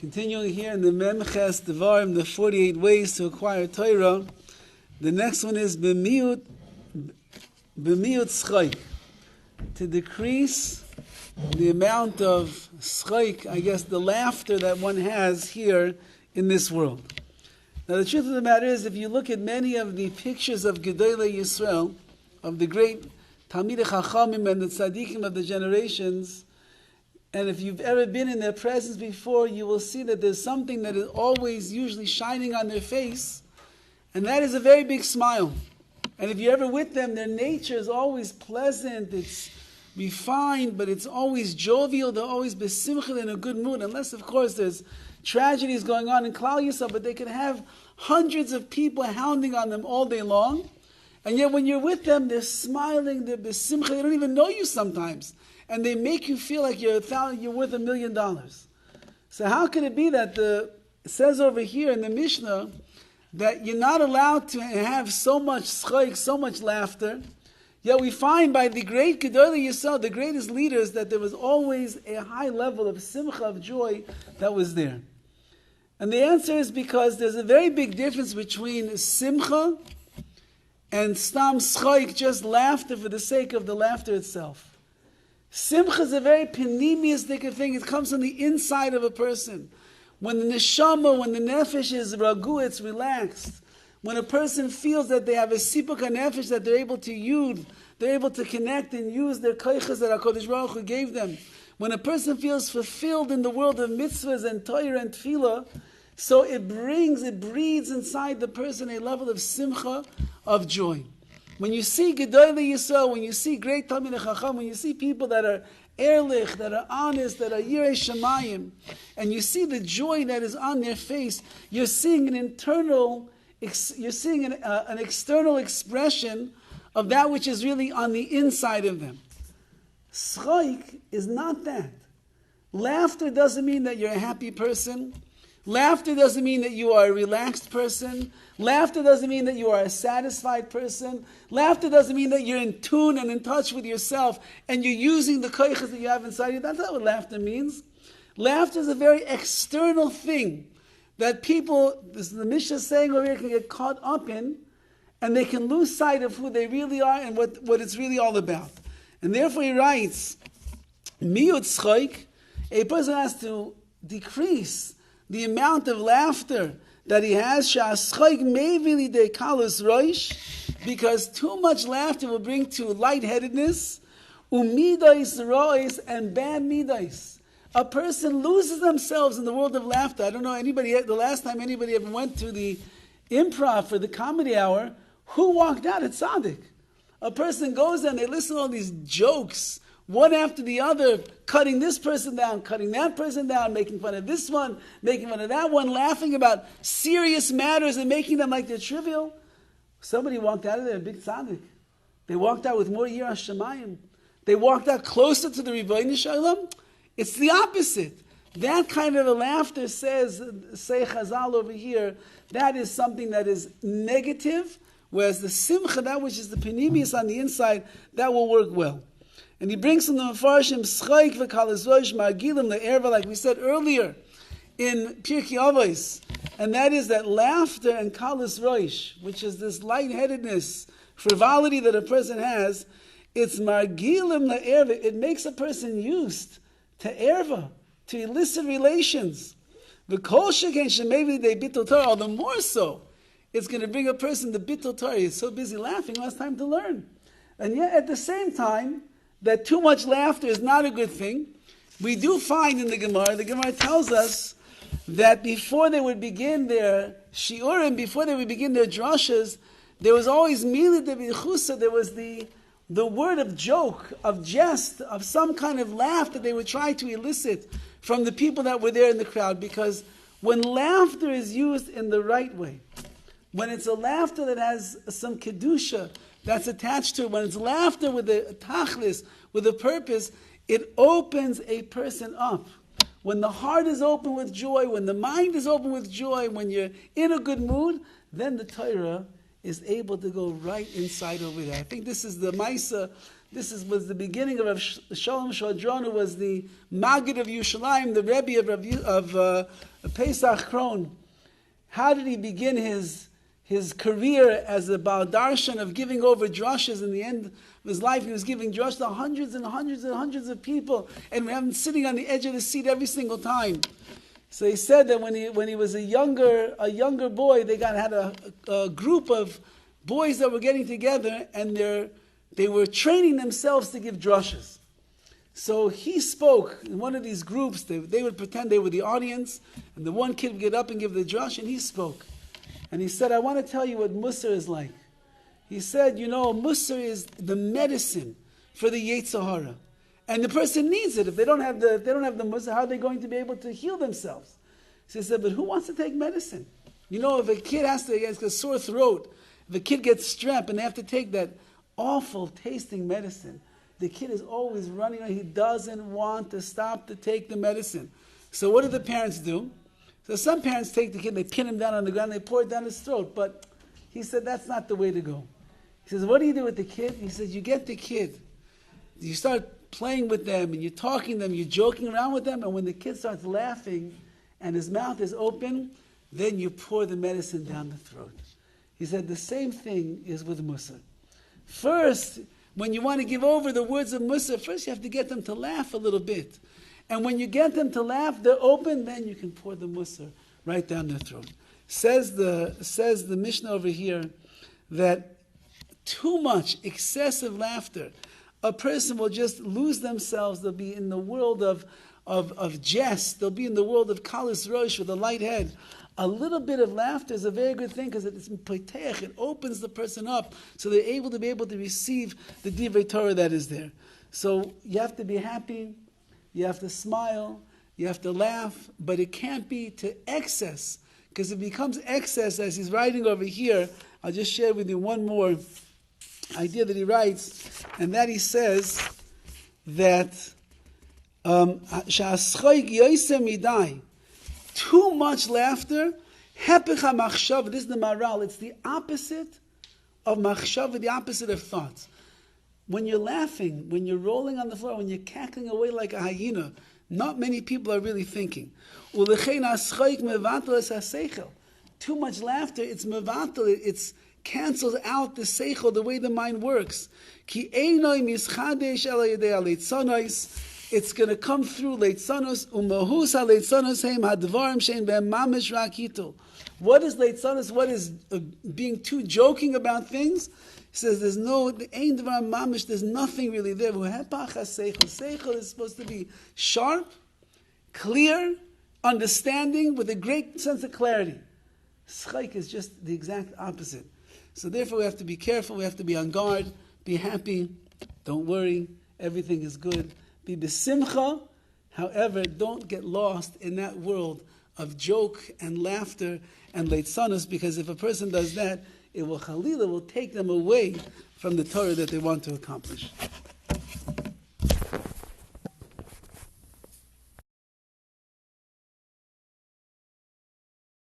Continuing here in the Memches Devarim, the 48 ways to acquire Torah. The next one is b'miut schayk, to decrease the amount of schayk, I guess the laughter that one has here in this world. Now the truth of the matter is, if you look at many of the pictures of Gedolei Yisrael, of the great Talmidei Chachamim and the Tzaddikim of the generations, and if you've ever been in their presence before, you will see that there's something that is always usually shining on their face, and that is a very big smile. And if you're ever with them, their nature is always pleasant, it's refined, but it's always jovial, they're always besimcha, in a good mood, unless of course there's tragedies going on in Klal Yisrael, but they can have hundreds of people hounding on them all day long, and yet when you're with them, they're smiling, they're besimcha, they don't even know you sometimes. And they make you feel like you're worth $1 million. So how can it be that it says over here in the Mishnah that you're not allowed to have so much schayk, so much laughter? Yet we find by the great Gedolei Yisrael, the greatest leaders, that there was always a high level of simcha, of joy that was there. And the answer is because there's a very big difference between simcha and stam schayk, just laughter for the sake of the laughter itself. Simcha is a very panemiistic thing. It comes from the inside of a person. When the neshama, when the nefesh is ragu, it's relaxed. When a person feels that they have a sipuk nefesh, that they're able to use, they're able to connect and use their koiches that HaKadosh Baruch Hu gave them. When a person feels fulfilled in the world of mitzvahs and Torah and tefillah, so it breeds inside the person a level of simcha, of joy. When you see Gedolei Yisrael, when you see great Talmidei Chacham, when you see people that are ehrlich, that are honest, that are yirei shamayim, and you see the joy that is on their face, you're seeing an external expression of that which is really on the inside of them. Schayk is not that. Laughter doesn't mean that you're a happy person. Laughter doesn't mean that you are a relaxed person. Laughter doesn't mean that you are a satisfied person. Laughter doesn't mean that you're in tune and in touch with yourself and you're using the koiches that you have inside you. That's not what laughter means. Laughter is a very external thing that people, the Mishnah is saying over here, can get caught up in, and they can lose sight of who they really are and what it's really all about. And therefore he writes, miut schayk, a person has to decrease the amount of laughter that he has, because too much laughter will bring to lightheadedness, and bad midas. A person loses themselves in the world of laughter. I don't know anybody, the last time anybody ever went to the improv for the comedy hour, who walked out at tzaddik? A person goes there and they listen to all these jokes, one after the other, cutting this person down, cutting that person down, making fun of this one, making fun of that one, laughing about serious matters and making them like they're trivial. Somebody walked out of there, a big tzaddik. They walked out with more yirah shamayim. They walked out closer to the Ribono Shel Olam. It's the opposite. That kind of a laughter say Chazal over here, that is something that is negative, whereas the simcha, that which is the panemius on the inside, that will work well. And he brings from the Mefarshim, Schayk v'Kalas Rosh Margilim le'erva, like we said earlier in Pirkei Avos, and that is that laughter and Kalas Rosh, which is this lightheadedness, frivolity that a person has, it's Margilim le'erva, it makes a person used to erva, to illicit relations. V'kol sheken shemevi de bittul Torah, all the more so, it's going to bring a person to bittul Torah. He's so busy laughing, less time to learn. And yet at the same time, that too much laughter is not a good thing. We do find in the Gemara tells us that before they would begin their shiurim, before they would begin their drashas, there was always milid de b'chusa, there was the word of joke, of jest, of some kind of laugh that they would try to elicit from the people that were there in the crowd, because when laughter is used in the right way, when it's a laughter that has some kedusha that's attached to it, when it's laughter with a tachlis, with a purpose, it opens a person up. When the heart is open with joy, when the mind is open with joy, when you're in a good mood, then the Torah is able to go right inside over there. I think this is the Maisa was the beginning of Shalom Shadron, who was the Maggid of Yerushalayim, the Rebbe of Pesach Kron. How did he begin his career as a Baal Darshan of giving over drushes? In the end of his life, he was giving drush to hundreds and hundreds and hundreds of people, and we have him sitting on the edge of the seat every single time. So he said that when he was a younger boy, they had a group of boys that were getting together, and they were training themselves to give drushes. So he spoke in one of these groups. They would pretend they were the audience, and the one kid would get up and give the drush, and he spoke. And he said, I want to tell you what Musar is like. He said, Musar is the medicine for the Yetzer Hara. And the person needs it. If they don't have the Musar, how are they going to be able to heal themselves? So he said, but who wants to take medicine? If a kid has a sore throat, if a kid gets strep and they have to take that awful tasting medicine, the kid is always running. He doesn't want to stop to take the medicine. So what do the parents do? So some parents take the kid, they pin him down on the ground, they pour it down his throat. But he said that's not the way to go. He says, what do you do with the kid? He says, you get the kid. You start playing with them, and you're talking to them, you're joking around with them, and when the kid starts laughing and his mouth is open, then you pour the medicine down the throat. He said the same thing is with Musar. First, when you want to give over the words of Musar, first you have to get them to laugh a little bit. And when you get them to laugh, they're open, then you can pour the Musar right down their throat. Says the Mishnah over here that too much excessive laughter, a person will just lose themselves. They'll be in the world of jest. They'll be in the world of kalis rosh with a light head. A little bit of laughter is a very good thing because it's poteach. It opens the person up so they're able to receive the divrei Torah that is there. So you have to be happy, you have to smile, you have to laugh, but it can't be to excess, because it becomes excess, as he's writing over here. I'll just share with you one more idea that he writes, and that he says that too much laughter, hepech ha-machshava, this is the moral, it's the opposite of machshava, the opposite of thoughts. When you're laughing, when you're rolling on the floor, when you're cackling away like a hyena, not many people are really thinking. Too much laughter, it's mevatel, it cancels out the seichel, the way the mind works. It's going to come through leitzanos umahus ha-leitzanos heim hadvarim shein behem mamish rak hitul. What is leitzanos? What is being too joking about things? He says there's ein dvar mamish. There's nothing really there. Hepach ha-seichel. Seichel is supposed to be sharp, clear, understanding with a great sense of clarity. Schaik is just the exact opposite. So therefore we have to be careful. We have to be on guard. Be happy. Don't worry. Everything is good. Be besimcha, however, don't get lost in that world of joke and laughter and leitzanos, because if a person does that, it will take them away from the Torah that they want to accomplish.